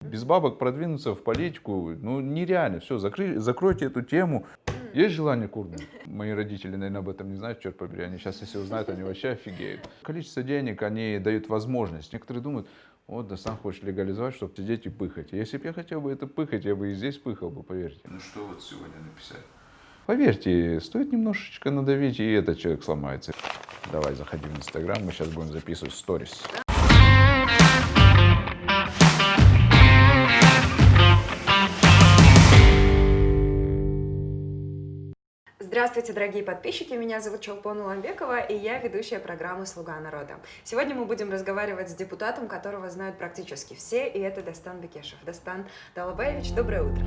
Без бабок продвинуться в политику, ну, нереально. Все, закройте эту тему. Есть желание курнуть? Мои родители, наверное, об этом не знают, черт побери. Они сейчас, если узнают, они вообще офигеют. Количество денег, они дают возможность. Некоторые думают, вот, да сам хочешь легализовать, чтобы сидеть и пыхать. Если бы я хотел бы это пыхать, я бы и здесь пыхал бы, поверьте. Ну что вот сегодня написать? Поверьте, стоит немножечко надавить, и этот человек сломается. Давай, заходи в Инстаграм, мы сейчас будем записывать сторис. Здравствуйте, дорогие подписчики, меня зовут Чолпон Уламбекова, и я ведущая программы «Слуга народа». Сегодня мы будем разговаривать с депутатом, которого знают практически все, и это Дастан Бекешев. Дастан Далабаевич, доброе утро.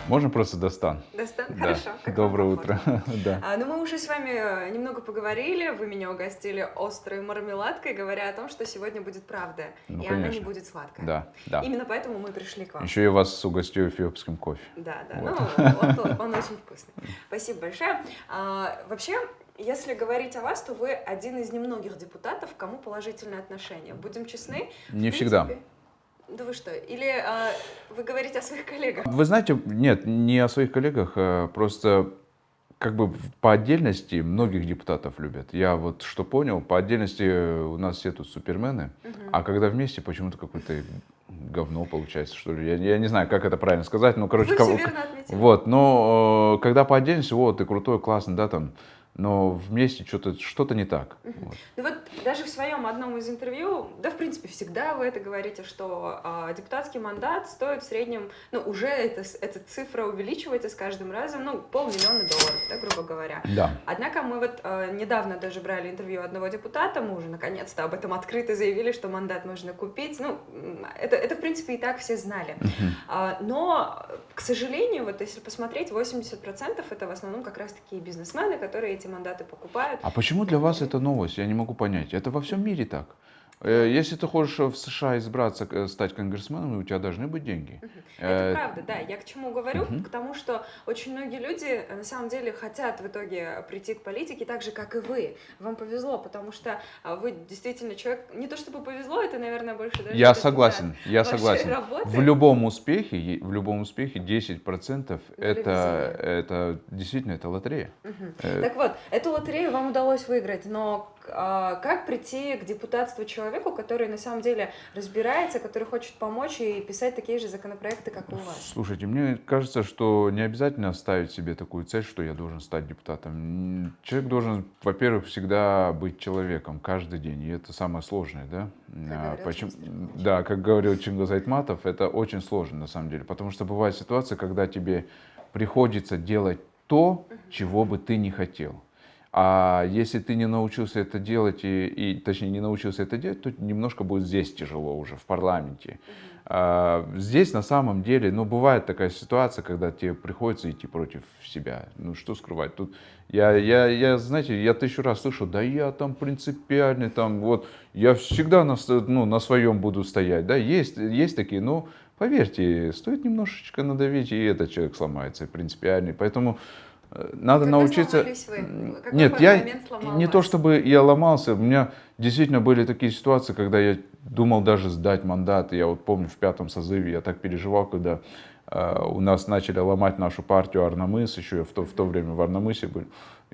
Можно просто Дастан? Дастан, Да. хорошо. Доброе утро. Да. Ну, мы уже с вами немного поговорили, вы меня угостили острой мармеладкой, говоря о том, что сегодня будет правда, Ну, и конечно. она не будет сладкая. Да, да. Именно поэтому мы пришли к вам. Еще я вас угостю эфиопским кофе. Да, Вот. ну, он очень вкусный. Спасибо большое. Вообще, если говорить о вас, то вы один из немногих депутатов, к кому положительное отношение. Будем честны. Не в всегда. принципе. Да вы что? Или вы говорите о своих коллегах? Вы знаете, нет, не о своих коллегах, просто как бы по отдельности многих депутатов любят. Я вот что понял, по отдельности у нас все тут супермены, а когда вместе почему-то какое-то говно получается, что ли. Я не знаю, как это правильно сказать, ну, короче, Вы все верно отметили. вот, но когда по отдельности, вот, ты крутой, классный, да, там, но вместе что-то не так. Вот. Ну вот даже в своем одном из интервью, да, в принципе, всегда вы это говорите, что депутатский мандат стоит в среднем, ну, уже эта цифра увеличивается с каждым разом, ну, $500 000, да, грубо говоря. Да. Однако мы вот недавно даже брали интервью одного депутата, мы уже наконец-то об этом открыто заявили, что мандат можно купить. Ну, это в принципе, и так все знали. Но, к сожалению, вот если посмотреть, 80% это в основном как раз-таки бизнесмены, которые эти мандаты покупают. А почему для вас это новость? Я не могу понять. Это во всем мире так. Если ты хочешь в США избраться, стать конгрессменом, у тебя должны быть деньги. Это правда, да. Я к чему говорю? К тому, что очень многие люди на самом деле хотят в итоге прийти к политике так же, как и вы. Вам повезло, потому что вы действительно человек... Не то чтобы повезло, это, наверное, больше даже... Я согласен, я вашей согласен. работы. В любом успехе 10% это действительно это лотерея. Так вот, эту лотерею вам удалось выиграть, но как прийти к депутатству человеку, который на самом деле разбирается, который хочет помочь и писать такие же законопроекты, как и у вас? Слушайте, мне кажется, что не обязательно ставить себе такую цель, что я должен стать депутатом. Человек должен, во-первых, всегда быть человеком каждый день, и это самое сложное, да? Да, как говорил Чингиз Айтматов, это очень сложно на самом деле, потому что бывает ситуация, когда тебе приходится делать то, чего бы ты не хотел. А если ты не научился это делать, точнее не научился это делать, то немножко будет здесь тяжело уже, в парламенте. Здесь на самом деле, ну, бывает такая ситуация, когда тебе приходится идти против себя. Ну, что скрывать? Тут знаете, я 1000 раз слышу, да я там принципиальный, там, вот, я всегда на своем буду стоять. Да, есть такие, но поверьте, стоит немножечко надавить, и этот человек сломается, принципиальный. Поэтому надо научиться... Нет, я не то чтобы я ломался, у меня действительно были такие ситуации, когда я думал даже сдать мандат. Я вот помню в 5-м созыве я так переживал, когда у нас начали ломать нашу партию Арнамыс, еще я в то время в Арнамысе был.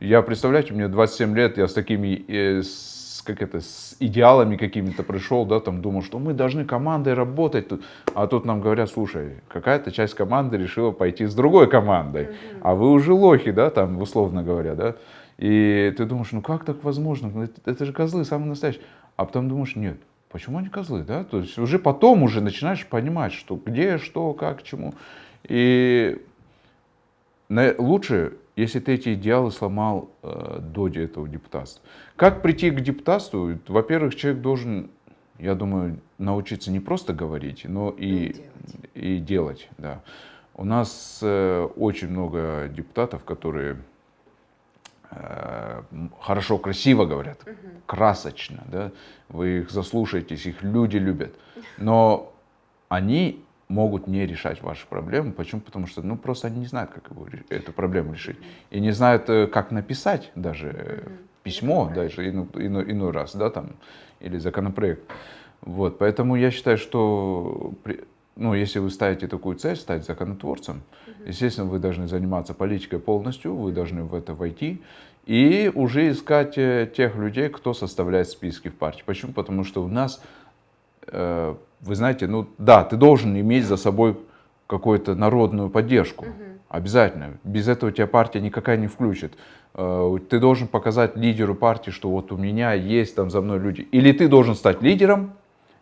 Я, представляете, мне 27 лет, я с такими с идеалами какими-то пришел, да, там думал, что мы должны командой работать тут, а тут нам говорят, слушай, какая-то часть команды решила пойти с другой командой, а вы уже лохи, да, там, условно говоря, да, и ты думаешь, ну как так возможно, это же козлы самые настоящие, а потом думаешь, нет, почему они козлы, да, то есть уже потом уже начинаешь понимать, что где, что, как, чему, и лучше, если ты эти идеалы сломал до этого депутатства. Как прийти к депутатству? Во-первых, человек должен, я думаю, научиться не просто говорить, но и делать. Да. У нас очень много депутатов, которые хорошо, красиво говорят, красочно. Да? Вы их заслушаетесь, их люди любят. Но они могут не решать ваши проблемы. Почему? Потому что, ну, просто они не знают, как эту проблему решить. И не знают, как написать даже письмо, даже иной раз, да, там, или законопроект. Вот, поэтому я считаю, что, ну, если вы ставите такую цель, стать законотворцем, естественно, вы должны заниматься политикой полностью, вы должны в это войти и уже искать тех людей, кто составляет списки в партии. Почему? Потому что у нас, вы знаете, ну да, ты должен иметь за собой какую-то народную поддержку. Обязательно. Без этого тебя партия никакая не включит. Ты должен показать лидеру партии, что вот у меня есть там за мной люди. Или ты должен стать лидером,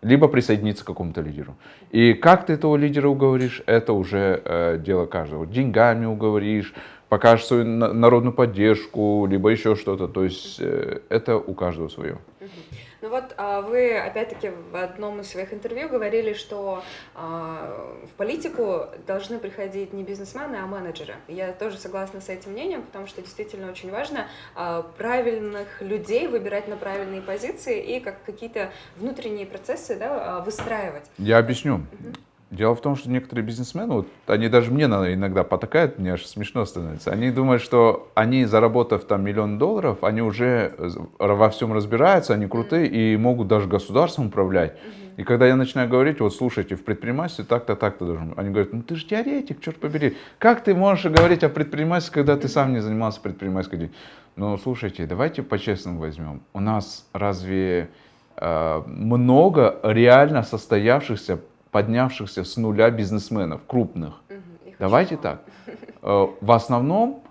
либо присоединиться к какому-то лидеру. И как ты этого лидера уговоришь, это уже дело каждого. Деньгами уговоришь, покажешь свою народную поддержку, либо еще что-то. То есть это у каждого свое. Ну вот вы, опять-таки, в одном из своих интервью говорили, что в политику должны приходить не бизнесмены, а менеджеры. Я тоже согласна с этим мнением, потому что действительно очень важно правильных людей выбирать на правильные позиции и как какие-то внутренние процессы, да, выстраивать. Я объясню. Дело в том, что некоторые бизнесмены, вот, они даже мне иногда потакают, мне аж смешно становится. Они думают, что они, заработав там $1 000 000, они уже во всем разбираются, они крутые и могут даже государством управлять. И когда я начинаю говорить, вот слушайте, в предпринимательстве так-то, так-то должен. Они говорят, ну ты же теоретик, черт побери. Как ты можешь говорить о предпринимательстве, когда ты сам не занимался предпринимательской деятельностью? Ну слушайте, давайте по-честному возьмем. У нас разве много реально состоявшихся, поднявшихся с нуля бизнесменов, крупных? Давайте так. В основном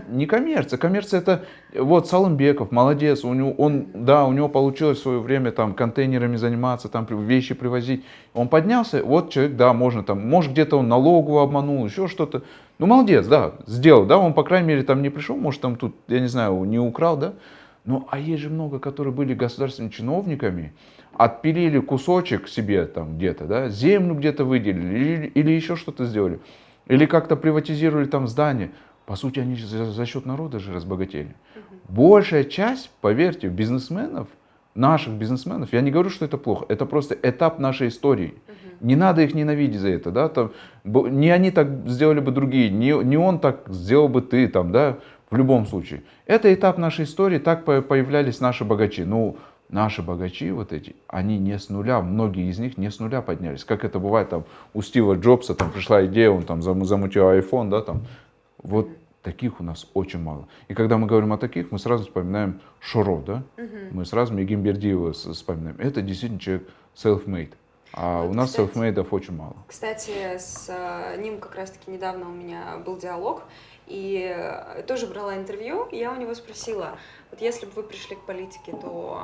не коммерция. Коммерция это, вот Салымбеков, молодец, у него получилось в свое время там контейнерами заниматься, там вещи привозить. Он поднялся, вот человек, да, можно там, может где-то он налоговую обманул, еще что-то. Ну молодец, да, сделал, да, он по крайней мере там не пришел, может там тут, я не знаю, не украл, да. Ну а есть же много, которые были государственными чиновниками, отпилили кусочек себе там где-то, да, землю где-то выделили или еще что-то сделали. Или как-то приватизировали там здание. По сути, они за счет народа же разбогатели. Большая часть, поверьте, бизнесменов, наших бизнесменов, я не говорю, что это плохо, это просто этап нашей истории. Не надо их ненавидеть за это, да, там, не они так сделали бы другие, не он так сделал бы ты, там, да, в любом случае. Это этап нашей истории, так появлялись наши богачи. Ну, наши богачи вот эти, они не с нуля, многие из них не с нуля поднялись. Как это бывает там у Стива Джобса, там пришла идея, он там замутил iPhone, да, там. Вот таких у нас очень мало. И когда мы говорим о таких, мы сразу вспоминаем Шоро, да? Мы сразу Мегимбердиева вспоминаем. Это действительно человек self-made. А вот, у нас self-made'ов очень мало. Кстати, с ним как раз-таки недавно у меня был диалог, и тоже брала интервью, и я у него спросила, вот если бы вы пришли к политике, то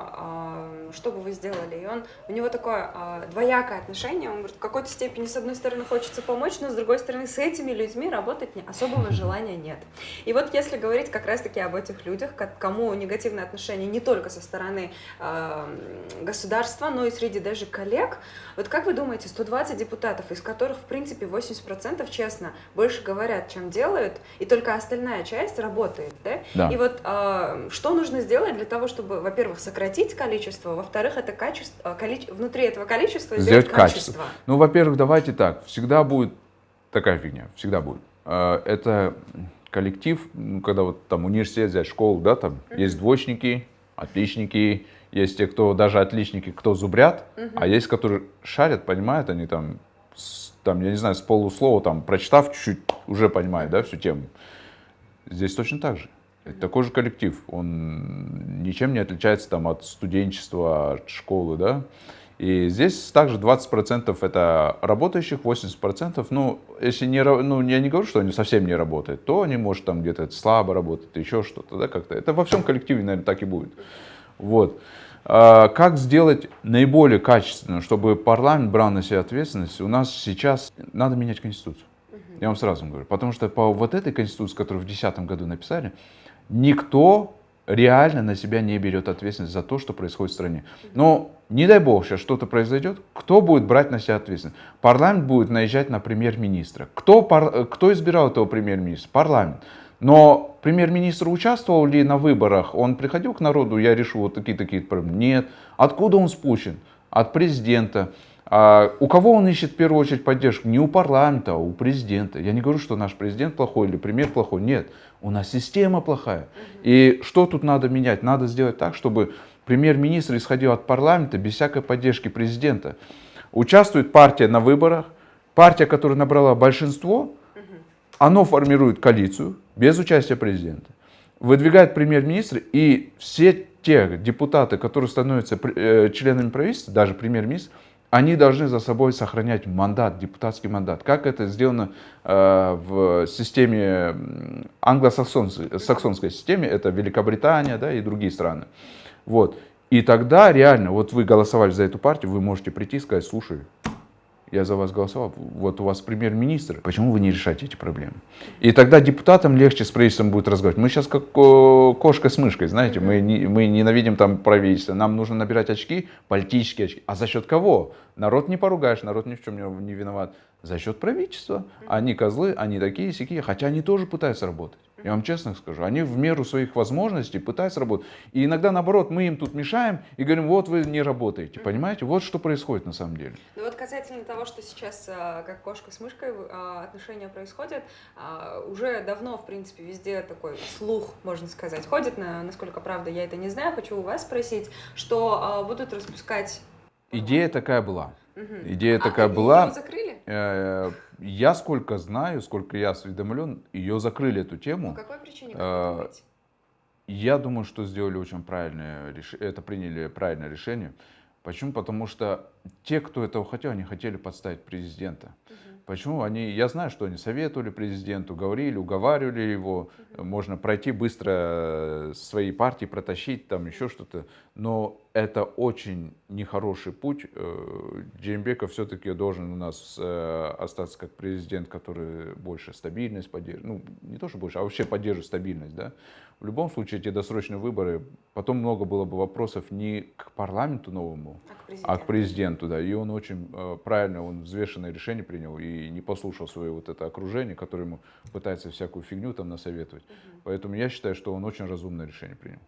что бы вы сделали? И у него такое двоякое отношение, он говорит, в какой-то степени, с одной стороны, хочется помочь, но с другой стороны, с этими людьми работать особого желания нет. И вот если говорить как раз-таки об этих людях, к кому негативное отношение не только со стороны государства, но и среди даже коллег, вот как вы думаете, 120 депутатов, из которых, в принципе, 80% честно больше говорят, чем делают, и только остальная часть работает, да? Да. И вот что нужно сделать для того, чтобы, во-первых, сократить количество, во-вторых, это качество, внутри этого количества сделать качество? Ну, во-первых, давайте так, всегда будет такая фигня, всегда будет. Это коллектив, когда вот там университет взять, школу, да, там есть двоечники, отличники, есть те, кто даже отличники, кто зубрят, а есть, которые шарят, понимают, они там, я не знаю, с полуслова, там, прочитав чуть-чуть, уже понимают, да, всю тему. Здесь точно так же. Это такой же коллектив, он ничем не отличается там от студенчества, от школы, да. И здесь также 20% это работающих, 80%, ну, если не, ну, я не говорю, что они совсем не работают, то они, может, там где-то слабо работают, еще что-то, да, как-то. Это во всем коллективе, наверное, так и будет. Вот. Как сделать наиболее качественно, чтобы парламент брал на себя ответственность? У нас сейчас надо менять Конституцию. Я вам сразу говорю. Потому что по вот этой Конституции, которую в 2010 году написали, никто реально на себя не берет ответственность за то, что происходит в стране. Но не дай бог сейчас что-то произойдет, кто будет брать на себя ответственность? Парламент будет наезжать на премьер-министра. Кто избирал этого премьер-министра? Парламент. Но премьер-министр участвовал ли на выборах? Он приходил к народу, я решу вот такие проблемы? Нет. Откуда он спущен? От президента. У кого он ищет в первую очередь поддержку? Не у парламента, а у президента. Я не говорю, что наш президент плохой или премьер плохой. Нет, у нас система плохая. И что тут надо менять? Надо сделать так, чтобы премьер-министр исходил от парламента без всякой поддержки президента. Участвует партия на выборах, партия, которая набрала большинство, оно формирует коалицию без участия президента, выдвигает премьер-министра, и все те депутаты, которые становятся членами правительства, даже премьер-министр, они должны за собой сохранять мандат, депутатский мандат. Как это сделано в системе, англосаксонской системе, это Великобритания, да, и другие страны. Вот. И тогда реально, вот вы голосовали за эту партию, вы можете прийти и сказать: слушай, я за вас голосовал, вот у вас премьер-министр, почему вы не решаете эти проблемы? И тогда депутатам легче с правительством будет разговаривать. Мы сейчас как кошка с мышкой, знаете, мы ненавидим там правительство, нам нужно набирать очки, политические очки. А за счет кого? Народ не поругаешь, народ ни в чем не виноват. За счет правительства. Они козлы, они такие-сякие, хотя они тоже пытаются работать. Я вам честно скажу, они в меру своих возможностей пытаются работать. И иногда, наоборот, мы им тут мешаем и говорим: вот вы не работаете, понимаете? Вот что происходит на самом деле. Ну вот касательно того, что сейчас как кошка с мышкой отношения происходят, уже давно, в принципе, везде такой слух, можно сказать, ходит, насколько правда, я это не знаю. Хочу у вас спросить, что будут распускать... Идея такая была. Идея такая была. Ее закрыли? Я сколько знаю, сколько я осведомлен, ее закрыли, эту тему. По какой причине, как вы думаете? Я думаю, что сделали очень правильное решение, это приняли правильное решение. Почему? Потому что те, кто этого хотел, они хотели подставить президента. Почему? Я знаю, что они советовали президенту, говорили, уговаривали его, можно пройти быстро своей партии, протащить там еще что-то. Но это очень нехороший путь. Джеймбеков все-таки должен у нас остаться как президент, который больше стабильность поддерживает. Ну, не то, что больше, а вообще поддерживает стабильность. Да? В любом случае, эти досрочные выборы, потом много было бы вопросов не к парламенту новому, а к президенту. Да. И он очень правильно, он взвешенное решение принял и не послушал свое вот это окружение, которое ему пытается всякую фигню там насоветовать. Поэтому я считаю, что он очень разумное решение принял.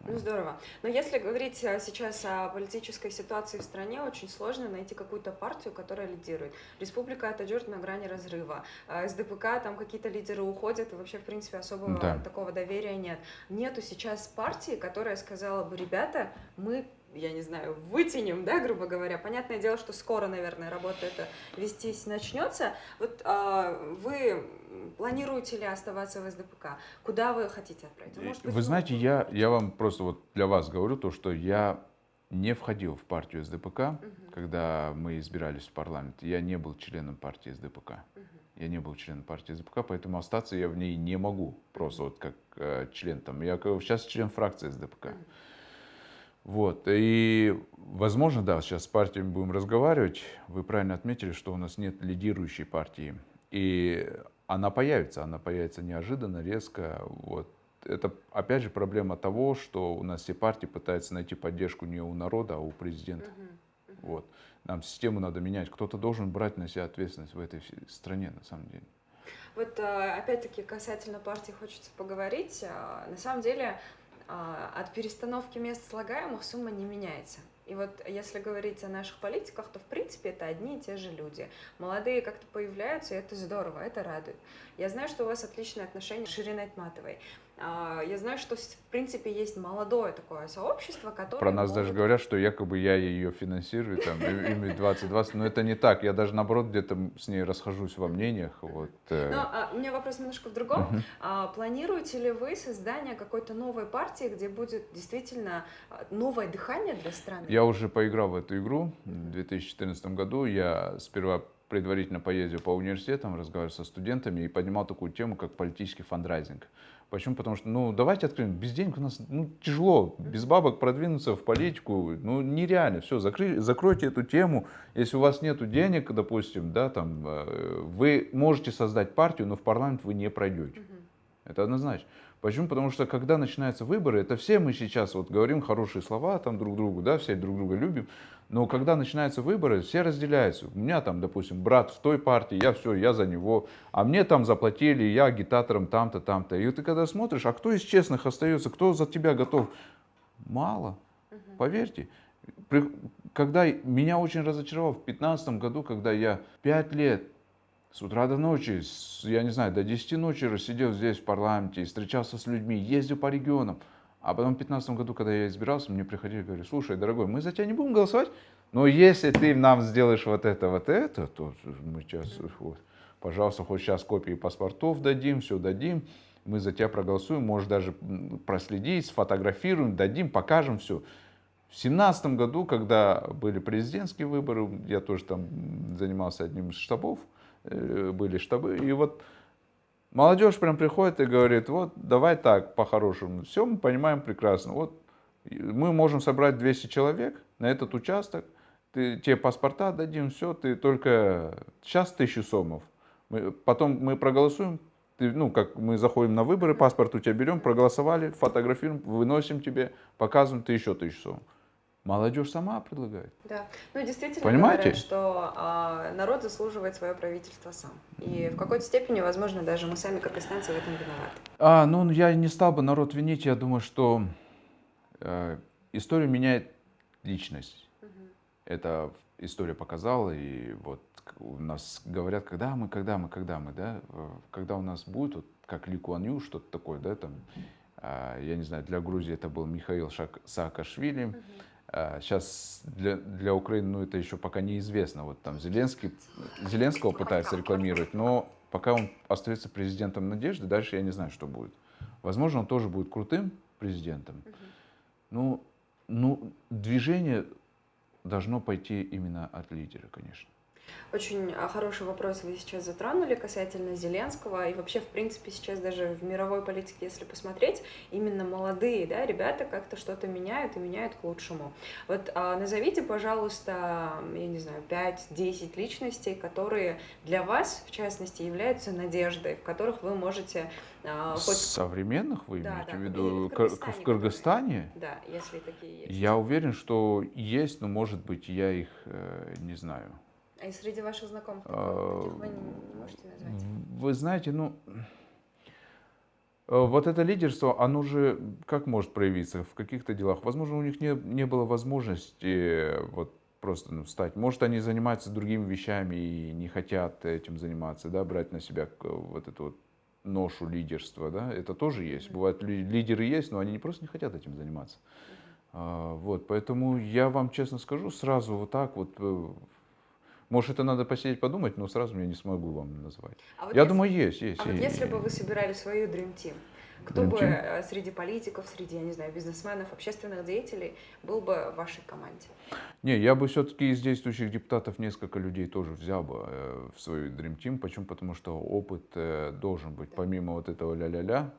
Ну здорово. Но если говорить сейчас о политической ситуации в стране, очень сложно найти какую-то партию, которая лидирует. Республика отойдет на грани разрыва. СДПК, там какие-то лидеры уходят, и вообще, в принципе, особого такого доверия нет. Нету сейчас партии, которая сказала бы: ребята, мы, я не знаю, вытянем, да, грубо говоря. Понятное дело, что скоро, наверное, работа эта вестись начнется. Вот вы планируете ли оставаться в СДПК? Куда вы хотите отправить? Может быть, вы знаете, я вам просто вот для вас говорю то, что я не входил в партию СДПК, когда мы избирались в парламент. Я не был членом партии СДПК. Я не был членом партии СДПК, поэтому остаться я в ней не могу. Просто вот как член там. Я сейчас член фракции СДПК. Вот. И, возможно, да, сейчас с партиями будем разговаривать. Вы правильно отметили, что у нас нет лидирующей партии. И она появится неожиданно, резко. Вот. Это, опять же, проблема того, что у нас все партии пытаются найти поддержку не у народа, а у президента. Вот. Нам систему надо менять. Кто-то должен брать на себя ответственность в этой стране, на самом деле. Вот, опять-таки, касательно партии хочется поговорить. На самом деле, от перестановки мест слагаемых сумма не меняется. И вот если говорить о наших политиках, то в принципе это одни и те же люди. Молодые как-то появляются, и это здорово, это радует. Я знаю, что у вас отличные отношения с Шириной Айтматовой. Я знаю, что в принципе есть молодое такое сообщество, которое... Про нас даже говорят, что якобы я ее финансирую, там, ими 2020, но это не так. Я даже, наоборот, где-то с ней расхожусь во мнениях. Вот. Но у меня вопрос немножко в другом. Планируете ли вы создание какой-то новой партии, где будет действительно новое дыхание для страны? Я уже поиграл в эту игру в 2014 году. Я сперва предварительно поездил по университетам, разговаривал со студентами и поднимал такую тему, как политический фандрайзинг. Почему? Потому что, давайте откроем, без денег у нас тяжело, без бабок продвинуться в политику, нереально. Все, закройте эту тему. Если у вас нет денег, допустим, да, там, вы можете создать партию, но в парламент вы не пройдете. Это однозначно. Почему? Потому что когда начинаются выборы, это все мы сейчас вот говорим хорошие слова там друг другу, да, все друг друга любим. Но когда начинаются выборы, все разделяются. У меня там, допустим, брат в той партии, я за него, а мне там заплатили, я агитатором там-то, там-то. И ты когда смотришь, а кто из честных остается, кто за тебя готов? Мало, поверьте. При- Когда меня очень разочаровал в 2015 году, когда я 5 лет с утра до ночи, я не знаю, до 10 ночи сидел здесь в парламенте, встречался с людьми, ездил по регионам. А потом в 2015 году, когда я избирался, мне приходили и говорили: слушай, дорогой, мы за тебя не будем голосовать, но если ты нам сделаешь вот это, то мы сейчас, вот, пожалуйста, хоть сейчас копии паспортов дадим, все дадим, мы за тебя проголосуем, можешь даже проследить, сфотографируем, дадим, покажем все. В 2017 году, когда были президентские выборы, я тоже там занимался одним из штабов, были штабы, и вот молодежь прям приходит и говорит: вот давай так, по-хорошему, все мы понимаем прекрасно, вот мы можем собрать 200 человек на этот участок, тебе паспорта дадим, все, ты только сейчас 1000 сомов, потом мы проголосуем, ну, как мы заходим на выборы, паспорт у тебя берем, проголосовали, фотографируем, выносим тебе, показываем, ты еще 1000 сомов. Молодежь сама предлагает. Да, ну действительно Понимаете? говорят, что народ заслуживает свое правительство сам. И в какой-то степени, возможно, даже мы сами, кыргызстанцы, в этом виноваты. Ну, я не стал бы народ винить, я думаю, что историю меняет личность. Это история показала, и вот у нас говорят, когда мы, да, когда у нас будет, вот, как Ли Куан Ю, что-то такое, да, там, я не знаю, для Грузии это был Михаил Саакашвили, сейчас для Украины, ну, это еще пока неизвестно, вот там Зеленского пытаются рекламировать, но пока он остается президентом надежды, дальше я не знаю, что будет. Возможно, он тоже будет крутым президентом. Ну, движение должно пойти именно от лидера, конечно. Очень хороший вопрос вы сейчас затронули касательно Зеленского. И вообще, в принципе, сейчас даже в мировой политике, если посмотреть, именно молодые, да, ребята как-то что-то меняют и меняют к лучшему. Вот назовите, пожалуйста, я не знаю, 5-10 личностей, которые для вас, в частности, являются надеждой, в которых вы можете... Современных вы имеете в виду? В Кыргызстане? Да, если такие есть. Я уверен, что есть, но, может быть, я их не знаю. А и среди ваших знакомых таких вы не можете назвать? Вы знаете, ну, вот это лидерство, оно же как может проявиться в каких-то делах? Возможно, у них не было возможности вот просто встать. Может, они занимаются другими вещами и не хотят этим заниматься, да, брать на себя вот эту вот ношу лидерства, да, это тоже есть. Бывают лидеры есть, но они просто не хотят этим заниматься. Вот, поэтому я вам честно скажу сразу вот так вот. Может, это надо посидеть, подумать, но сразу я не смогу вам назвать. Я думаю, есть. Вот если бы вы собирали свою Dream Team, кто бы среди политиков, среди, я не знаю, бизнесменов, общественных деятелей был бы в вашей команде? Не, я бы все-таки из действующих депутатов несколько людей тоже взял бы в свою Dream Team. Почему? Потому что опыт должен быть, помимо вот этого ля-ля-ля,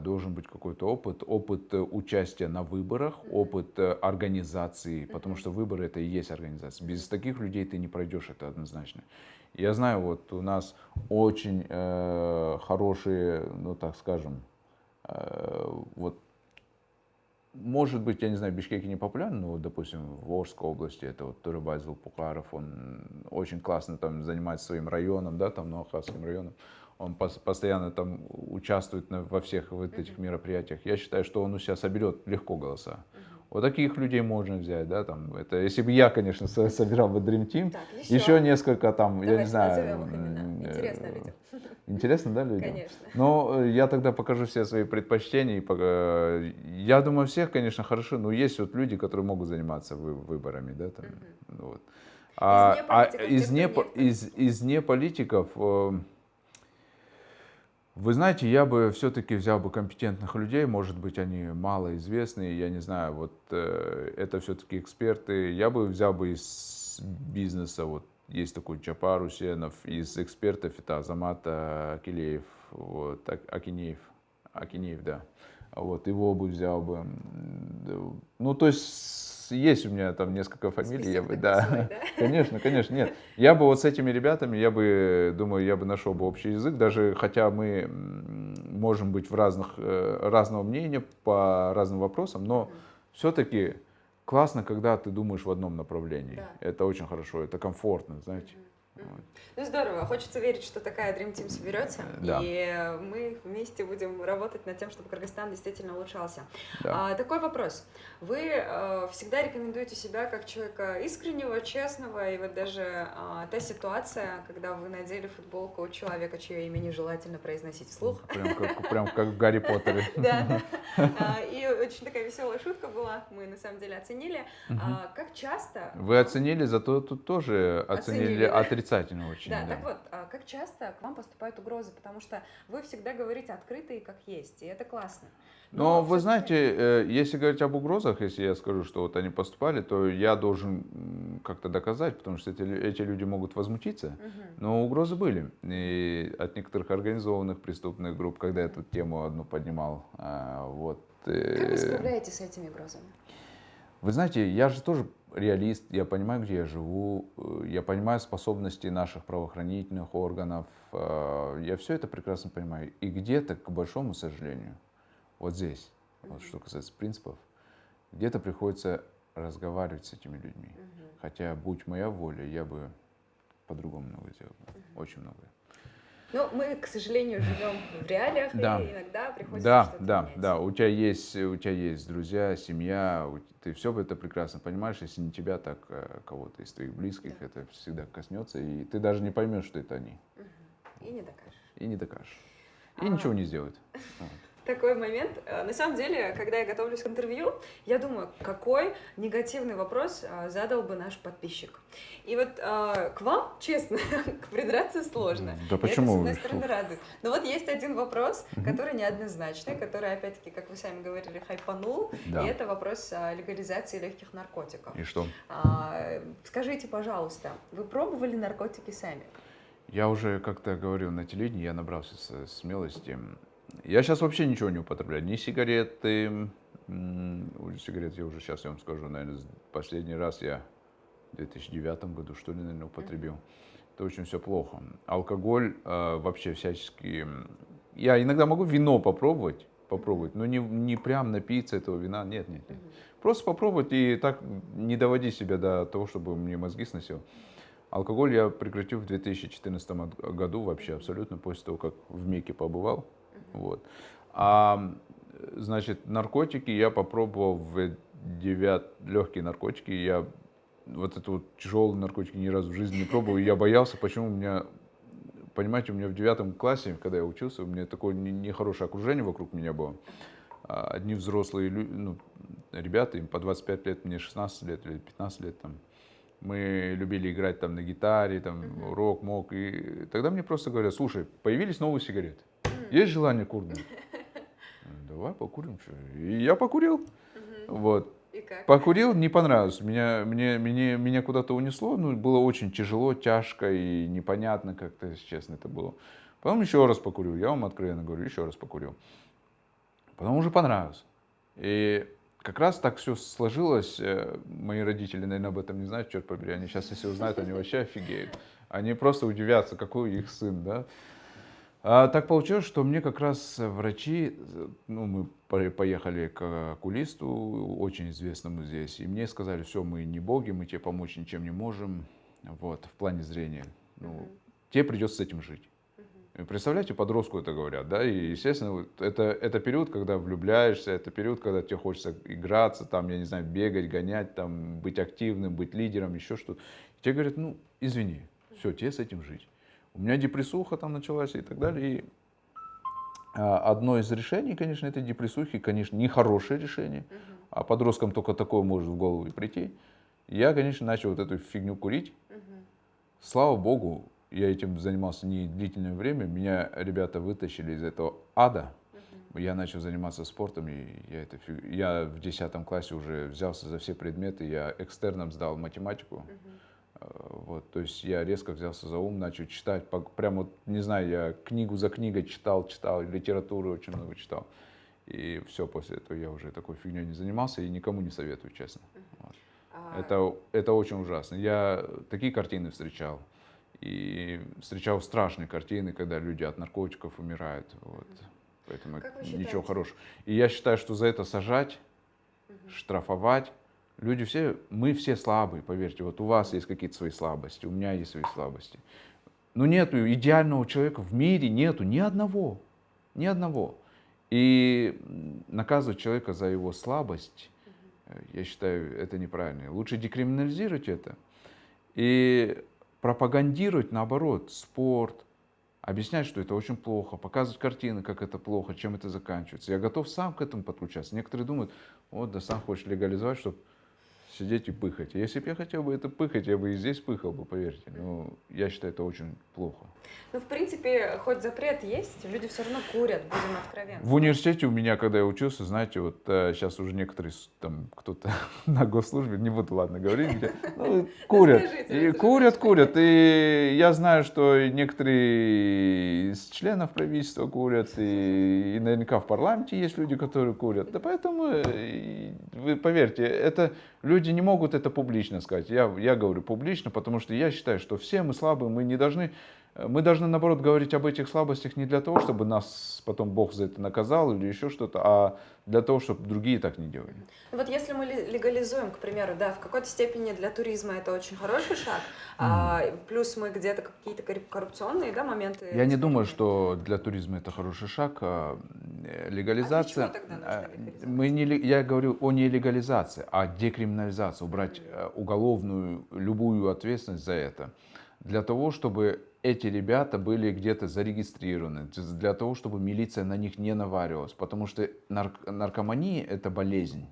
должен быть какой-то опыт участия на выборах, опыт организации, потому что выборы это и есть организация. Без таких людей ты не пройдешь, это однозначно. Я знаю, вот у нас очень хорошие, ну так скажем, вот, может быть, я не знаю, в Бишкеке не популярен, но, вот, допустим, в Волжской области, это вот Турыбай Зулпукаров, он очень классно там занимается своим районом, да, там, Новохасским районом, он постоянно там участвует во всех вот этих мероприятиях. Я считаю, что он у себя соберет легко голоса. Вот таких людей можно взять, да, там, это, если бы я, конечно, собирал бы Dream Team, Так, еще несколько там, давайте я не знаю. Назовем их имена. Интересно людям. Интересно, да, людям? Конечно. Но я тогда покажу все свои предпочтения. Я думаю, всех, конечно, хорошо, но есть вот люди, которые могут заниматься выборами, да, там, вот. Из неполитиков, вы знаете, я бы все-таки взял бы компетентных людей, может быть, они малоизвестные, я не знаю, вот это все-таки эксперты. Я бы взял бы из бизнеса, вот есть такой Чапар Усенов, из экспертов это Азамат Акилеев, вот, Акинеев, да, вот, его бы взял бы. Ну, то есть у меня там несколько фамилий, я бы, да, конечно, нет. Я бы вот с этими ребятами, я бы нашел бы общий язык, даже хотя мы можем быть разного мнения по разным вопросам, но все-таки классно, когда ты думаешь в одном направлении. Да. Это очень хорошо, это комфортно, знаете. Вот. Ну здорово, хочется верить, что такая Dream Team соберется, Да. и мы вместе будем работать над тем, чтобы Кыргызстан действительно улучшался. Да. Такой вопрос. Вы всегда рекомендуете себя как человека искреннего, честного, и вот даже та ситуация, когда вы надели футболку у человека, чье имя нежелательно произносить вслух. Прям как в Гарри Поттере. Да, да. И очень такая веселая шутка была, мы на самом деле оценили. Как часто... Вы оценили, зато тут тоже оценили да? отрицательно очень. Да, Да. так вот, как часто к вам поступают угрозы? Потому что вы всегда говорите открыто и как есть, и это классно. Но вы всё-таки- знаете, если говорить об угрозах, если я скажу, что вот они поступали, то я должен как-то доказать, потому что эти люди могут возмутиться. Мгм. Но угрозы были. И от некоторых организованных преступных групп, когда я эту тему одну поднимал. Вот. Как вы справляетесь с этими угрозами? Вы знаете, я же тоже реалист, я понимаю, где я живу, я понимаю способности наших правоохранительных органов, я все это прекрасно понимаю. И где-то, к большому сожалению, вот здесь, вот что касается принципов, где-то приходится разговаривать с этими людьми. Хотя, будь моя воля, я бы по-другому много сделал. Очень многое. Ну, мы, к сожалению, живем в реалиях, Да. и иногда приходится Да, что-то да, менять. да. У тебя есть друзья, семья, ты все это прекрасно понимаешь, если не тебя, так кого-то из твоих близких, Да. это всегда коснется, и ты даже не поймешь, что это они. И не докажешь. И не докажешь. И А. ничего не сделают. Вот. Такой момент. На самом деле, когда я готовлюсь к интервью, я думаю, какой негативный вопрос задал бы наш подписчик. И вот к вам, честно, придраться сложно. Да И почему? это, с одной стороны, радует. Но вот есть один вопрос, который неоднозначный, который, опять-таки, как вы сами говорили, хайпанул. Да. И это вопрос легализации легких наркотиков. И что? Скажите, пожалуйста, вы пробовали наркотики сами? Я уже как-то говорил на телевидении, я набрался смелости. Я сейчас вообще ничего не употребляю. Ни сигареты, сигарет я уже сейчас, я вам скажу, наверное, последний раз я в 2009 году, что ли, наверное, употребил. Это очень все плохо. Алкоголь вообще всячески... Я иногда могу вино попробовать, но не прям напиться этого вина, нет. Просто попробовать и так не доводи себя до того, чтобы мне мозги сносил. Алкоголь я прекратил в 2014 году вообще абсолютно, после того, как в Мекке побывал. Вот. Значит, наркотики я попробовал легкие наркотики. Я вот это вот тяжелые наркотики ни разу в жизни не пробовал. И я боялся, почему понимаете, у меня в 9 классе, когда я учился, у меня такое нехорошее окружение вокруг меня было. Одни взрослые ребята, им по 25 лет, мне 16 лет или 15 лет там. Мы любили играть там на гитаре, там рок, мок. И тогда мне просто говорят: слушай, появились новые сигареты. Есть желание курнуть? Давай покурим. Что? И я покурил. Вот. И как? Покурил, не понравилось. Меня куда-то унесло. Было очень тяжело, тяжко и непонятно как-то, если честно, это было. Потом еще раз покурил. Я вам откровенно говорю, еще раз покурил. Потом уже понравилось. И как раз так все сложилось. Мои родители, наверное, об этом не знают, черт побери. Они сейчас, если узнают, они вообще офигеют. Они просто удивятся, какой у их сын, да. Так получилось, что мне как раз врачи, мы поехали к окулисту, очень известному здесь, и мне сказали: все, мы не боги, мы тебе помочь ничем не можем, вот, в плане зрения. Тебе придется с этим жить. И представляете, подростку это говорят, да, и, естественно, вот это период, когда влюбляешься, это период, когда тебе хочется играться, там, я не знаю, бегать, гонять, там, быть активным, быть лидером, еще что-то. Тебе говорят: извини, все, тебе с этим жить. У меня депрессуха там началась и так далее. И одно из решений, конечно, этой депрессухи, конечно, нехорошее решение, а подросткам только такое может в голову и прийти. Я, конечно, начал вот эту фигню курить. Слава богу, я этим занимался не длительное время. Меня ребята вытащили из этого ада. Я начал заниматься спортом, и я в 10 классе уже взялся за все предметы. Я экстерном сдал математику. Вот, то есть я резко взялся за ум, начал читать, прямо, не знаю, я книгу за книгой читал, литературу очень много читал. И все, после этого я уже такой фигней не занимался и никому не советую, честно. Вот. Это очень ужасно. Я такие картины встречал. И встречал страшные картины, когда люди от наркотиков умирают. Вот. Поэтому ничего хорошего. И я считаю, что за это сажать, штрафовать, Люди все, мы все слабые, поверьте. Вот у вас есть какие-то свои слабости, у меня есть свои слабости. Но нету идеального человека в мире, нету ни одного. Ни одного. И наказывать человека за его слабость, я считаю, это неправильно. Лучше декриминализировать это и пропагандировать, наоборот, спорт, объяснять, что это очень плохо, показывать картины, как это плохо, чем это заканчивается. Я готов сам к этому подключаться. Некоторые думают, вот, да сам хочешь легализовать, чтобы сидеть и пыхать. Если бы я хотел бы это пыхать, я бы и здесь пыхал бы, поверьте. Но я считаю, это очень плохо. Ну, в принципе, хоть запрет есть, люди все равно курят, будем откровенны. В университете у меня, когда я учился, знаете, вот сейчас уже некоторые, там, кто-то на госслужбе, не буду, ладно, говорить, где, ну, курят. И курят. И я знаю, что некоторые из членов правительства курят, и наверняка в парламенте есть люди, которые курят. Да поэтому, вы поверьте, это люди не могут это публично сказать. Я говорю публично, потому что я считаю, что все мы слабые, мы должны, наоборот, говорить об этих слабостях не для того, чтобы нас потом Бог за это наказал или еще что-то, а для того, чтобы другие так не делали. Вот если мы легализуем, к примеру, да, в какой-то степени для туризма это очень хороший шаг, плюс мы где-то какие-то коррупционные, да, моменты. Я не думаю, что для туризма это хороший шаг. Легализация. А для чего тогда нужно легализовать? Я говорю о не легализации, а декриминализации, убрать уголовную любую ответственность за это. Для того, чтобы эти ребята были где-то зарегистрированы, для того, чтобы милиция на них не наваривалась. Потому что наркомания – это болезнь.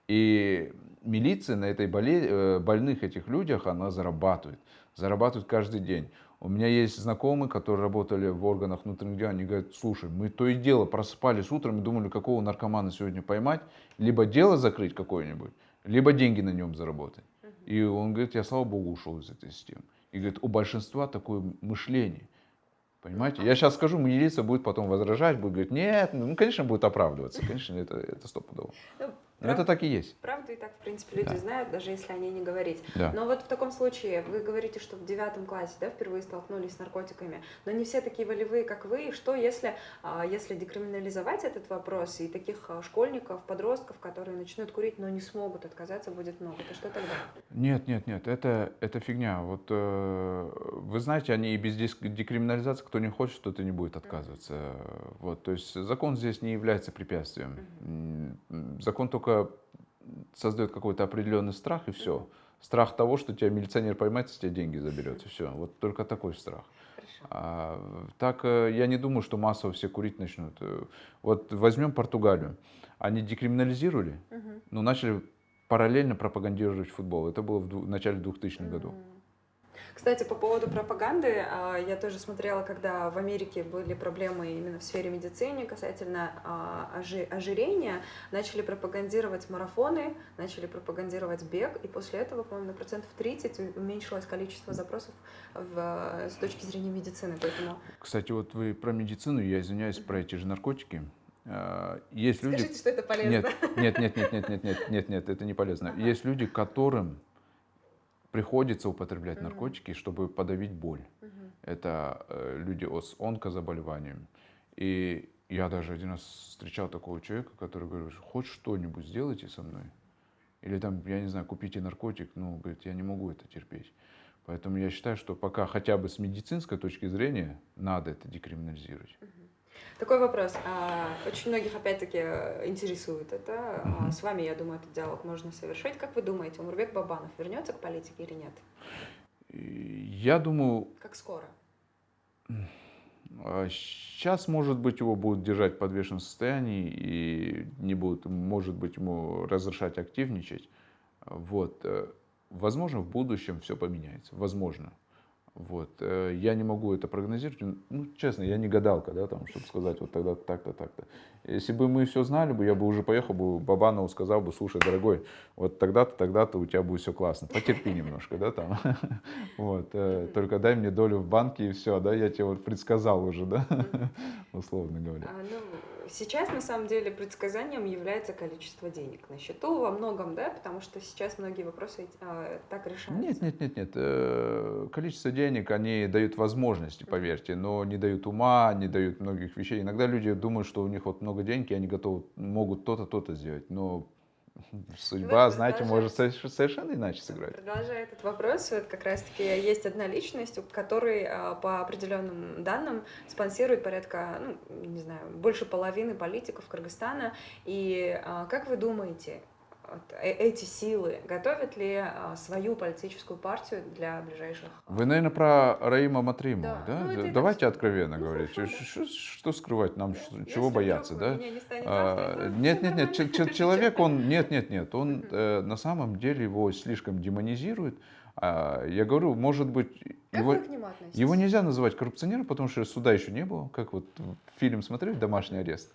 И милиция на этой больных этих людях, она зарабатывает. Зарабатывает каждый день. У меня есть знакомые, которые работали в органах внутренних дел, они говорят, слушай, мы то и дело просыпались утром и думали, какого наркомана сегодня поймать, либо дело закрыть какое-нибудь, либо деньги на нем заработать. И он говорит, я, слава богу, ушел из этой системы. И говорит, у большинства такое мышление. Понимаете? Я сейчас скажу, милиция будет потом возражать, будет говорить, нет, ну, конечно, будет оправдываться. Конечно, это стопудово. Но это так и есть. Правда, и так, в принципе, люди знают, даже если они не говорить. Да. Но вот в таком случае, вы говорите, что в 9 классе, да, впервые столкнулись с наркотиками, но не все такие волевые, как вы. И что, если декриминализовать этот вопрос, и таких школьников, подростков, которые начнут курить, но не смогут отказаться, будет много, то что тогда? Нет, это фигня. Вот вы знаете, они и без декриминализации, кто не хочет, тот и не будет отказываться. Вот, то есть закон здесь не является препятствием. Закон только создает какой-то определенный страх, и все. Страх того, что тебя милиционер поймает, с тебя деньги заберет, и все. Вот только такой страх. Так я не думаю, что массово все курить начнут. Вот возьмем Португалию. Они декриминализировали, но начали параллельно пропагандировать футбол. Это было в начале 2000-х годов. Кстати, по поводу пропаганды, я тоже смотрела, когда в Америке были проблемы именно в сфере медицины касательно ожирения, начали пропагандировать марафоны, начали пропагандировать бег, и после этого, по-моему, на процентов 30 уменьшилось количество запросов с точки зрения медицины. Поэтому... Кстати, вот вы про медицину, я извиняюсь, про эти же наркотики. Есть люди... Скажите, что это полезно. Нет, это не полезно. Есть люди, которым приходится употреблять наркотики, чтобы подавить боль. Это люди с онкозаболеванием. И я даже один раз встречал такого человека, который говорит, хоть что-нибудь сделайте со мной. Или там, я не знаю, купите наркотик. Ну, говорит, я не могу это терпеть. Поэтому я считаю, что пока хотя бы с медицинской точки зрения надо это декриминализировать. Такой вопрос. Очень многих, опять-таки, интересует это. С вами, я думаю, этот диалог можно совершить. Как вы думаете, Омурбек Бабанов вернется к политике или нет? Я думаю... Как скоро? Сейчас, может быть, его будут держать в подвешенном состоянии и не будут, может быть, ему разрешать активничать. Вот. Возможно, в будущем все поменяется. Возможно. Вот. Я не могу это прогнозировать. Ну, честно, я не гадалка, да, там, чтобы сказать, вот тогда так-то, так-то. Если бы мы все знали бы, я бы уже поехал бы Бабанову, сказал бы, слушай, дорогой, вот тогда-то, тогда-то у тебя будет все классно. Потерпи немножко, да, там. Вот. Только дай мне долю в банке и все, да, я тебе вот предсказал уже, да, условно говоря. Сейчас, на самом деле, предсказанием является количество денег на счету во многом, да, потому что сейчас многие вопросы так решаются. Нет. Количество денег, они дают возможности, поверьте, но не дают ума, не дают многих вещей. Иногда люди думают, что у них вот много денег, и они могут то-то, то-то сделать. Но Судьба, Вот знаете, может совершенно иначе сыграть. продолжая этот вопрос, вот как раз-таки есть одна личность, у которой по определенным данным спонсирует порядка, ну, не знаю, больше половины политиков Кыргызстана. И как вы думаете, вот, эти силы готовят ли свою политическую партию для ближайших? Вы, наверное, про Раима Матримова, Да, да? ну это и так Давайте все. откровенно Ну говорить. хорошо, да. Что скрывать нам, Да. чего Если бояться, вдруг да? меня не станет завтра, то все Нет, нет, нет, нормально. человек, он, нет, он Мгм. на самом деле его слишком демонизирует. Я говорю, может быть, Как его, вы к нему его относитесь? нельзя называть коррупционером, потому что суда еще не было, как вот фильм смотрели «Домашний Мгм. арест»,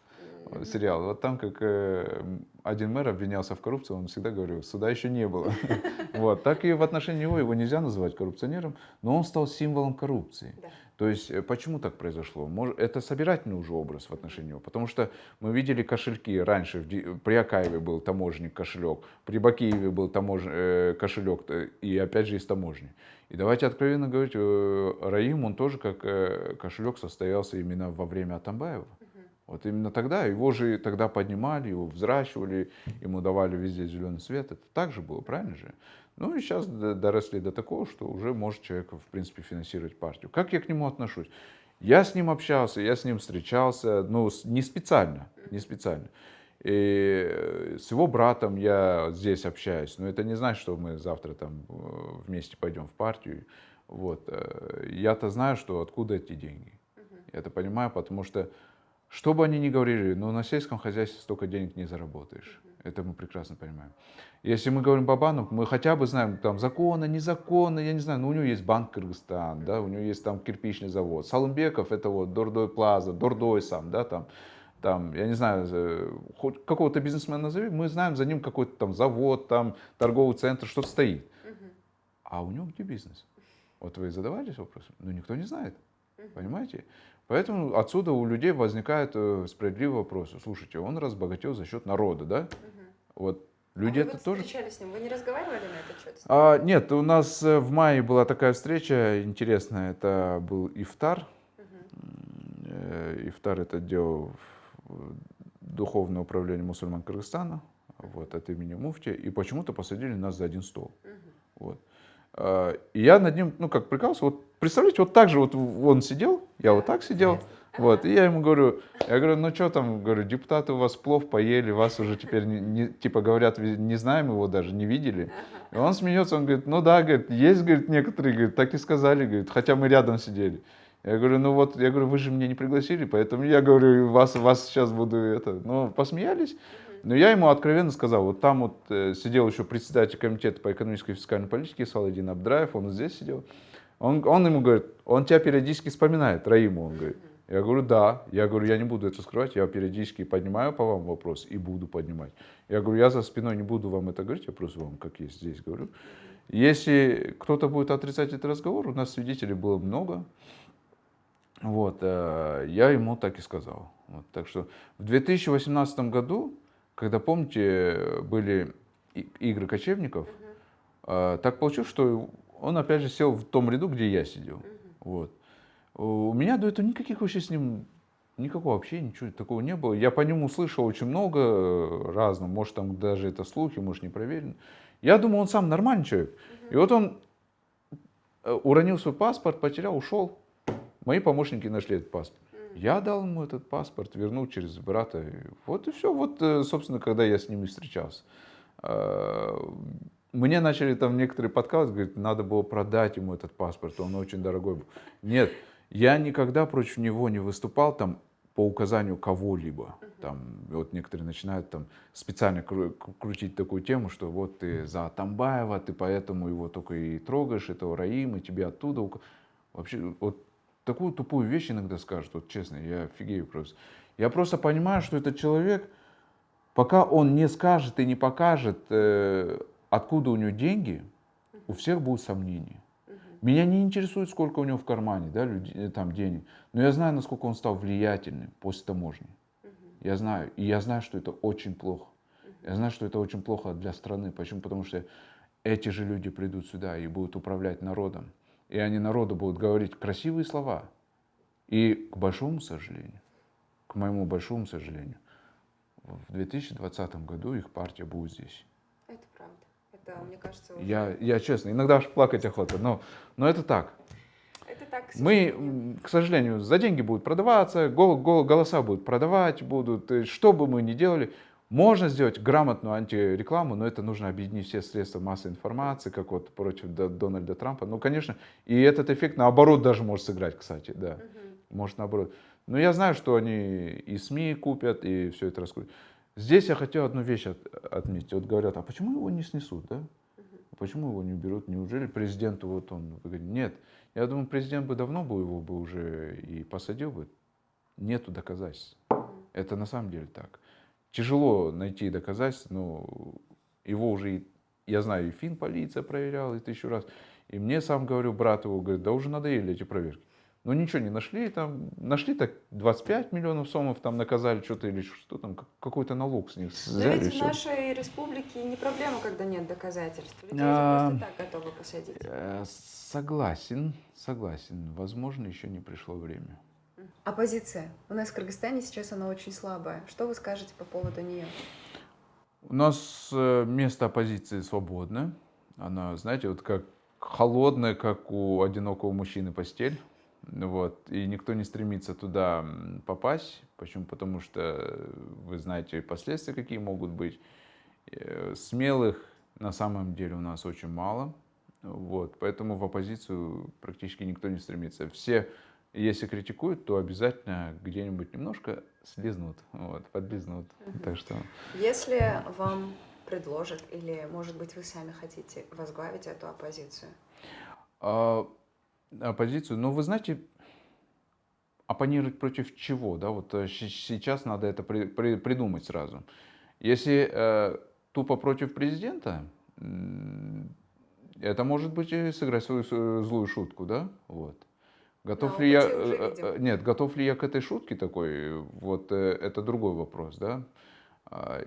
Мгм. сериал. Вот там, как один мэр обвинялся в коррупции, он всегда говорил, суда еще не было. Вот. Так и в отношении него, его нельзя называть коррупционером, но он стал символом коррупции. Да. То есть почему так произошло? Это собирательный уже образ в отношении него, потому что мы видели кошельки раньше, при Акаеве был таможенник кошелек, при Бакиеве был кошелек, и опять же из таможни. И давайте откровенно говорить, Раим, он тоже как кошелек состоялся именно во время Атамбаева. Мгм. Вот именно тогда, его же тогда поднимали, его взращивали, ему давали везде зеленый свет. Это так же было, правильно же? Ну и сейчас доросли до такого, что уже может человек, в принципе, финансировать партию. Как я к нему отношусь? Я с ним общался, я с ним встречался, ну, не специально, не специально. И с его братом я здесь общаюсь, но это не значит, что мы завтра там вместе пойдем в партию. Вот. Я-то знаю, что откуда эти деньги. Мгм. Я это понимаю, потому что что бы они ни говорили, но на сельском хозяйстве столько денег не заработаешь. Это мы прекрасно понимаем. Если мы говорим Бабану, мы хотя бы знаем, там, законы, незаконно, я не знаю, но у него есть Банк Кыргызстан, да, у него есть там кирпичный завод. Салымбеков, это вот Дордой Плаза, Дордой сам, да, там, я не знаю, хоть какого-то бизнесмена назови, мы знаем за ним какой-то там завод, там, торговый центр, что-то стоит. Мгм. А у него где бизнес? Вот вы задавались вопросом? Ну, никто не знает. Мгм. Понимаете? Поэтому отсюда у людей возникает справедливый вопрос. Слушайте, он разбогател за счет народа, да? Мгм. Вот А люди вы это вот тоже... встречались с ним, вы не разговаривали на этот счет? Нет, у нас в мае была такая встреча интересная. Это был ифтар. Мгм. Ифтар это делал Духовное управление мусульман Кыргызстана, вот, от имени муфти. И почему-то посадили нас за один стол. Мгм. Вот. И я над ним, ну, как прикалывался, вот представляете, вот так же вот он сидел, я вот так сидел, Интересно. вот, Ага. и я ему говорю, ну что там, говорю, депутаты у вас плов поели, вас уже теперь, типа, говорят, не знаем его даже, не видели. Ага. И он смеется, он говорит, ну да, говорит, есть, говорит, некоторые, говорит, так и сказали, говорит, хотя мы рядом сидели. Я говорю, ну вот, я говорю, вы же меня не пригласили, поэтому я говорю, вас сейчас буду это, ну, посмеялись. Мгм. Но я ему откровенно сказал, вот там вот сидел еще председатель комитета по экономической и фискальной политике Саладин Абдраев, он здесь сидел. Он ему говорит, он тебя периодически вспоминает, Раиму, он говорит. Мгм. Я говорю, да. Я говорю, я не буду это скрывать, я периодически поднимаю по вам вопрос и буду поднимать. Я говорю, я за спиной не буду вам это говорить, я просто вам как есть здесь говорю. Если кто-то будет отрицать этот разговор, у нас свидетелей было много. Вот, я ему так и сказал. Вот, так что в 2018 году, когда, помните, были игры кочевников, Мгм. так получилось, что он опять же сел в том ряду, где я сидел. Мгм. Вот. У меня до этого никаких вообще с ним, никакого общения, ничего такого не было. Я по нему слышал очень много разного, может там даже это слухи, может не проверено. Я думаю, он сам нормальный человек. И вот он уронил свой паспорт, потерял, ушел. Мои помощники нашли этот паспорт. Мгм. Я дал ему этот паспорт, вернул через брата. Вот и все. Вот, собственно, когда я с ними встречался. Э, Мне начали там некоторые подкалывать, говорят, надо было продать ему этот паспорт, он очень дорогой был. Нет, я никогда против него не выступал там по указанию кого-либо. Там, вот некоторые начинают там специально крутить такую тему, что вот ты за Атамбаева, ты поэтому его только и трогаешь, этого Раима, тебе оттуда. Вообще, вот такую тупую вещь иногда скажут, вот честно, я офигею просто. Я просто понимаю, что этот человек, пока он не скажет и не покажет, откуда у него деньги, у всех будут сомнения. Мгм. Меня не интересует, сколько у него в кармане, да, там денег, но я знаю, насколько он стал влиятельным после таможни. Мгм. Я знаю, и я знаю, что это очень плохо. Я знаю, что это очень плохо для страны. Почему? Потому что эти же люди придут сюда и будут управлять народом. И они народу будут говорить красивые слова. И, к большому сожалению, к моему большому сожалению, в 2020 году их партия будет здесь. Это правда. Это, мне кажется, уже... Я честно, иногда аж плакать охота, но это так. Это так, к Мы, сожалению. к сожалению, за деньги будут продаваться, голоса будут продавать, что бы мы ни делали. Можно сделать грамотную антирекламу, но это нужно объединить все средства массовой информации, как вот против Дональда Трампа. Ну, конечно, и этот эффект наоборот даже может сыграть, кстати, да. Может наоборот. Но я знаю, что они и СМИ купят, и все это раскрутят. Здесь я хотел одну вещь отметить. Вот говорят, а почему его не снесут, да? Почему его не уберут? Неужели президенту вот он... Вы говорите, нет. Я думаю, президент бы давно бы его бы уже и посадил бы. Нету доказательств. Это на самом деле так. Тяжело найти доказательства, но его уже, я знаю, и финполиция проверяла, и 1000 раз. И мне сам говорю, брат его, говорит, да уже надоели эти проверки. Но ничего не нашли, там, нашли так 25 миллионов сомов, там наказали что-то или что там, какой-то налог с них Но взяли. ведь в Все. нашей республике не проблема, когда нет доказательств. Людей же А, просто так готовы посадить. Согласен. Возможно, еще не пришло время. Оппозиция. У нас в Кыргызстане сейчас она очень слабая. Что вы скажете по поводу нее? У нас место оппозиции свободное. Она, знаете, вот как холодная, как у одинокого мужчины постель. Вот. И никто не стремится туда попасть. Почему? Потому что вы знаете последствия, какие могут быть. Смелых на самом деле у нас очень мало. Вот. Поэтому в оппозицию практически никто не стремится. Все, если критикуют, то обязательно где-нибудь немножко слизнут, вот, подлизнут. Так что... Если вам предложат, или, может быть, вы сами хотите возглавить эту оппозицию? Оппозицию, ну, вы знаете, оппонировать против чего, да, вот сейчас надо это придумать сразу. Если тупо против президента, это может быть и сыграть свою злую шутку, да, вот. Готов На ли я, опыте уже видим. нет, готов ли я к этой шутке такой, вот это другой вопрос, да.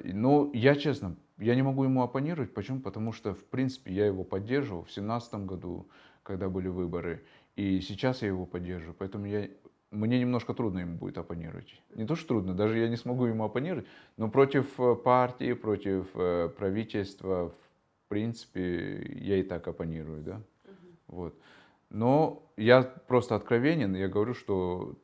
Но я честно, я не могу ему оппонировать, почему? Потому что, в принципе, я его поддерживал в 2017 году, когда были выборы, и сейчас я его поддерживаю, поэтому мне немножко трудно ему будет оппонировать. Не то, что трудно, даже я не смогу ему оппонировать, но против партии, против правительства, в принципе, я и так оппонирую, да. Вот. Но я просто откровенен, я говорю, что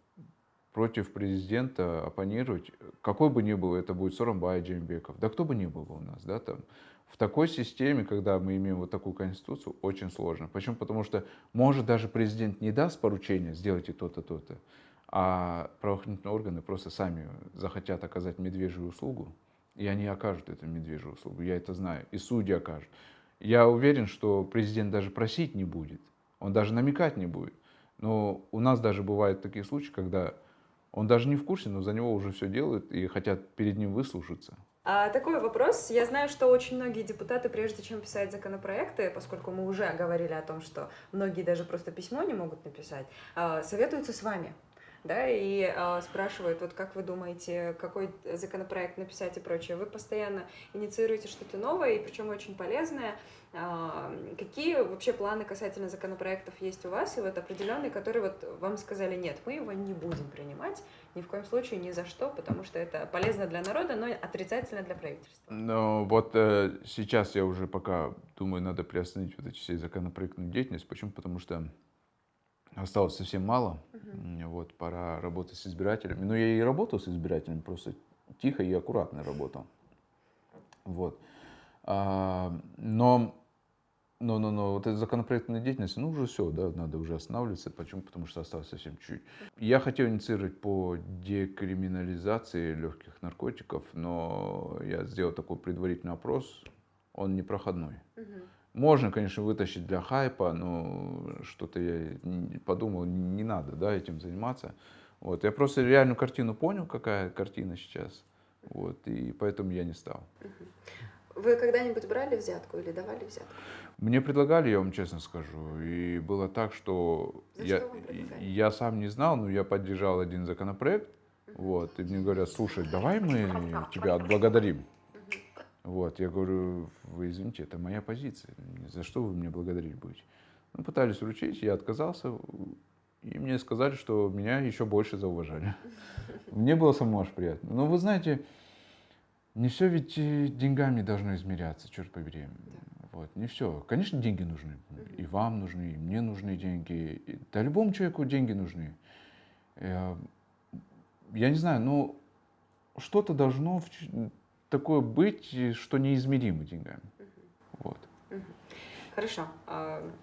против президента оппонировать, какой бы ни был, это будет Сооронбай Джеймбеков, да кто бы ни был у нас, да, там, в такой системе, когда мы имеем вот такую конституцию, очень сложно. Почему? Потому что, может, даже президент не даст поручения, сделайте то-то, то-то, а правоохранительные органы просто сами захотят оказать медвежью услугу, и они окажут эту медвежью услугу, я это знаю, и судьи окажут. Я уверен, что президент даже просить не будет, он даже намекать не будет. Но у нас даже бывают такие случаи, когда он даже не в курсе, но за него уже все делают и хотят перед ним выслушаться. Такой вопрос. Я знаю, что очень многие депутаты, прежде чем писать законопроекты, поскольку мы уже говорили о том, что многие даже просто письмо не могут написать, советуются с вами. Да, и спрашивают, вот как вы думаете, какой законопроект написать и прочее. Вы постоянно инициируете что-то новое, и причем очень полезное. Какие вообще планы касательно законопроектов есть у вас, и вот определенные, которые вот вам сказали, нет, мы его не будем принимать, ни в коем случае, ни за что, потому что это полезно для народа, но отрицательно для правительства. Но вот сейчас я уже пока думаю, надо приостановить вот эти все законопроектную деятельность. Почему? Потому что осталось совсем мало. Вот, пора работать с избирателями. Но я и работал с избирателями, просто тихо и аккуратно работал. Вот. Но вот эта законопроектная деятельность, ну уже все, да, надо уже останавливаться. Почему? Потому что осталось совсем чуть-чуть. Я хотел инициировать по декриминализации легких наркотиков, но я сделал такой предварительный опрос, он непроходной. Можно, конечно, вытащить для хайпа, но что-то я подумал, не надо, да, этим заниматься. Вот. Я просто реальную картину понял, какая картина сейчас, вот, и поэтому я не стал. Вы когда-нибудь брали взятку или давали взятку? Мне предлагали, я вам честно скажу, и было так, что я сам не знал, но я поддержал один законопроект, вот, и мне говорят, слушай, давай мы тебя отблагодарим. Вот, я говорю, вы извините, это моя позиция, за что вы меня благодарить будете? Ну, пытались вручить, я отказался, и мне сказали, что меня еще больше зауважали. Мне было самому аж приятно. Но вы знаете, Не все ведь деньгами должно измеряться, черт побери. Вот, не все. Конечно, деньги нужны. И вам нужны, и мне нужны деньги. Да любому человеку деньги нужны. Я не знаю, но что-то должно такое быть, что неизмеримо деньгами. Вот. Хорошо,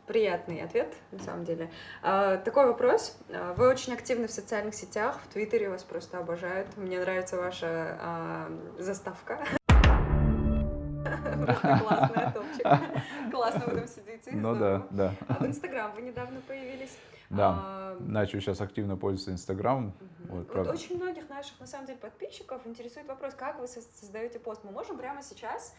приятный ответ, на самом деле. Такой вопрос. Вы очень активны в социальных сетях, в Твиттере вас просто обожают. Мне нравится ваша заставка. Просто классная, топчик. Классно вы там сидите. Ну да, да. В Инстаграм вы недавно появились. Да, начал сейчас активно пользоваться Инстаграмом. Вот очень многих наших, на самом деле, подписчиков интересует вопрос, как вы создаете пост. Мы можем прямо сейчас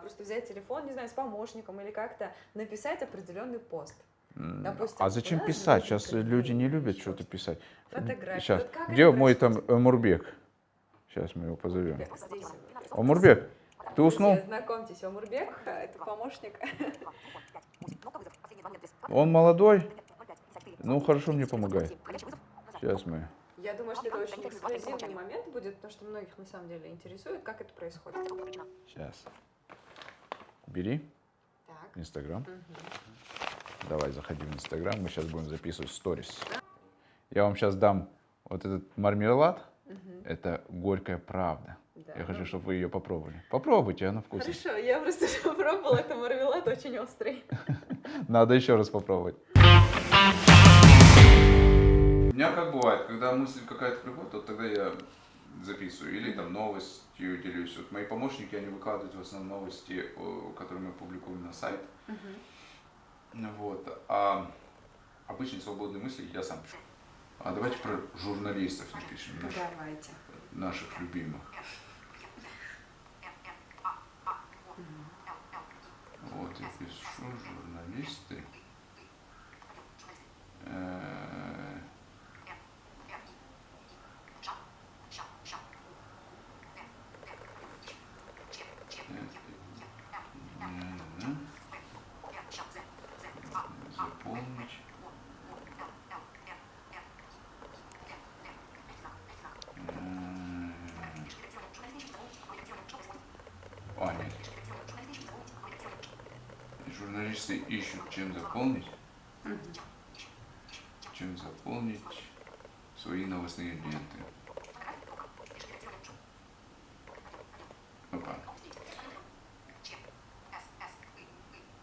просто взять телефон, не знаю, с помощником или как-то написать определенный пост. Допустим, а зачем писать? Сейчас люди не любят что-то писать. Фотографии. Сейчас. Вот Где мой там Омурбек? Сейчас мы его позовем. Здесь. Омурбек, ты уснул? Друзья, знакомьтесь, Омурбек, это помощник. Он молодой? Ну, хорошо, мне помогай. Сейчас мы. Я думаю, что это очень эксклюзивный момент будет, потому что многих на самом деле интересует, как это происходит. Сейчас. Бери Так. Инстаграм. Давай, заходи в Инстаграм, мы сейчас будем записывать сторис. Я вам сейчас дам вот этот мармелад. Это горькая правда. Да. Я хочу, чтобы вы ее попробовали. Попробуйте, она вкусная. Хорошо, я просто попробовала, это мармелад очень острый. Надо еще раз попробовать. У меня как бывает, когда мысль какая-то приходит, вот тогда я записываю. Или там новостью делюсь. Вот мои помощники, они выкладывают в основном новости, которые мы публикуем на сайт. Вот. А обычные свободные мысли я сам пишу. А давайте про журналистов напишем. Давайте. Наших любимых. Вот, я пишу журналисты. Заполнить. Нет. Журналисты ищут, чем заполнить свои новостные ленты. Опа.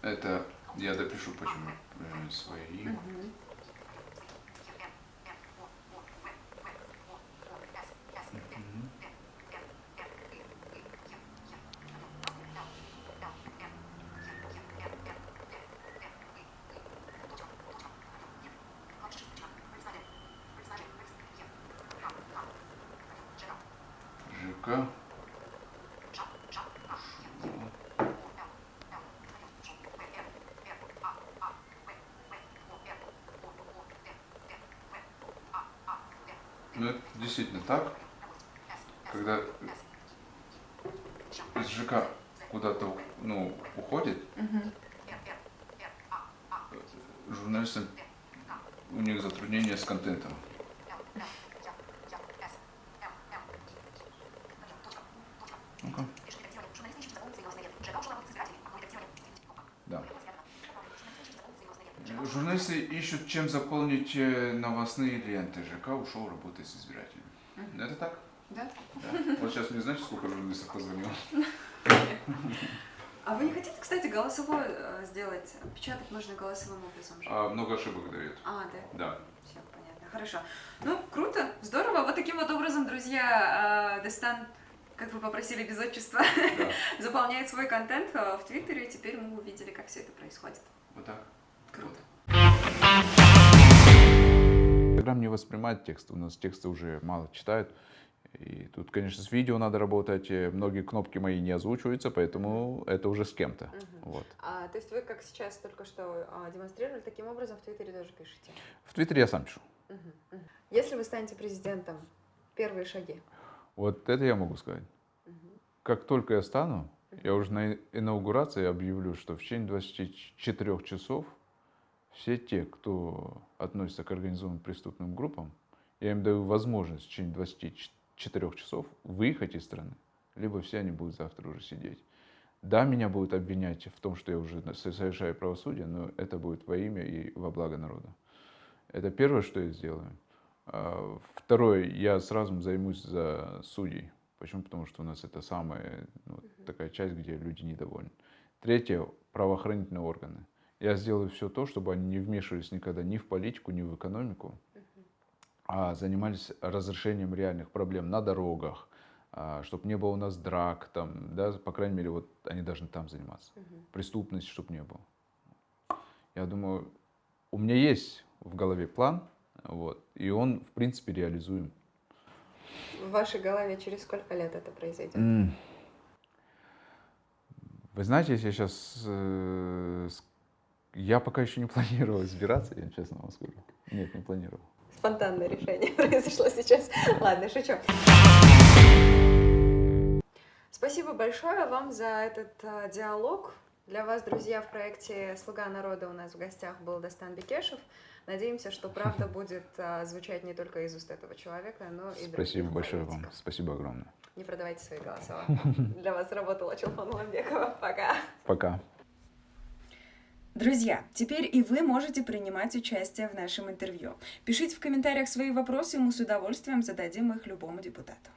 Это я допишу, почему свои. ЖК. Ну, это действительно так. Когда из ЖК куда-то уходит, журналисты, у них затруднения с контентом. Ну-ка. Да. Журналисты ищут, чем заполнить новостные ленты. ЖК ушел работать с избирателями. Это так? Да? Да. Вот сейчас не знаете, сколько журналистов позвонило? А вы не хотите, кстати, голосовой сделать? Печатать можно голосовым образом же. Много ошибок дает. Да? Да. Все понятно. Хорошо. Ну, круто, здорово. Вот таким вот образом, друзья, Дестан, как вы попросили без отчества, Да. заполняет свой контент в Твиттере. Теперь мы увидели, как все это происходит. Вот так. Круто. Инстаграм не воспринимает тексты, у нас тексты уже мало читают. И тут, конечно, с видео надо работать, многие кнопки мои не озвучиваются, поэтому это уже с кем-то. Вот. То есть вы, как сейчас только что демонстрировали, таким образом в Твиттере тоже пишете? В Твиттере я сам пишу. Если вы станете президентом, первые шаги? Вот это я могу сказать. Как только я стану, я уже на инаугурации объявлю, что в течение 24 часов все те, кто относится к организованным преступным группам, я им даю возможность в течение 24 часов выехать из страны, либо все они будут завтра уже сидеть. Да, меня будут обвинять в том, что я уже совершаю правосудие, но это будет во имя и во благо народа. Это первое, что я сделаю. Второе, я сразу займусь за судей. Почему? Потому что у нас это самая такая часть, где люди недовольны. Третье, правоохранительные органы. Я сделаю все то, чтобы они не вмешивались никогда ни в политику, ни в экономику, а занимались разрешением реальных проблем на дорогах, чтобы не было у нас драк, там, да, по крайней мере, вот они должны там заниматься. Преступности, чтобы не было. Я думаю, у меня есть в голове план, вот, и он, в принципе, реализуем. В вашей голове через сколько лет это произойдет? Вы знаете, если я сейчас... Я пока еще не планировал избираться, я честно вам скажу. Нет, не планировал. Спонтанное решение произошло сейчас. Ладно, шучу. Спасибо большое вам за этот диалог. Для вас, друзья, в проекте «Слуга народа» у нас в гостях был Дастан Бекешев. Надеемся, что правда будет звучать не только из уст этого человека, но и других. Спасибо большое вам. политиков. Спасибо огромное. Не продавайте свои голоса. Для вас работала Чулпан Ламбекова. Пока. Пока. Друзья, теперь и вы можете принимать участие в нашем интервью. Пишите в комментариях свои вопросы, и мы с удовольствием зададим их любому депутату.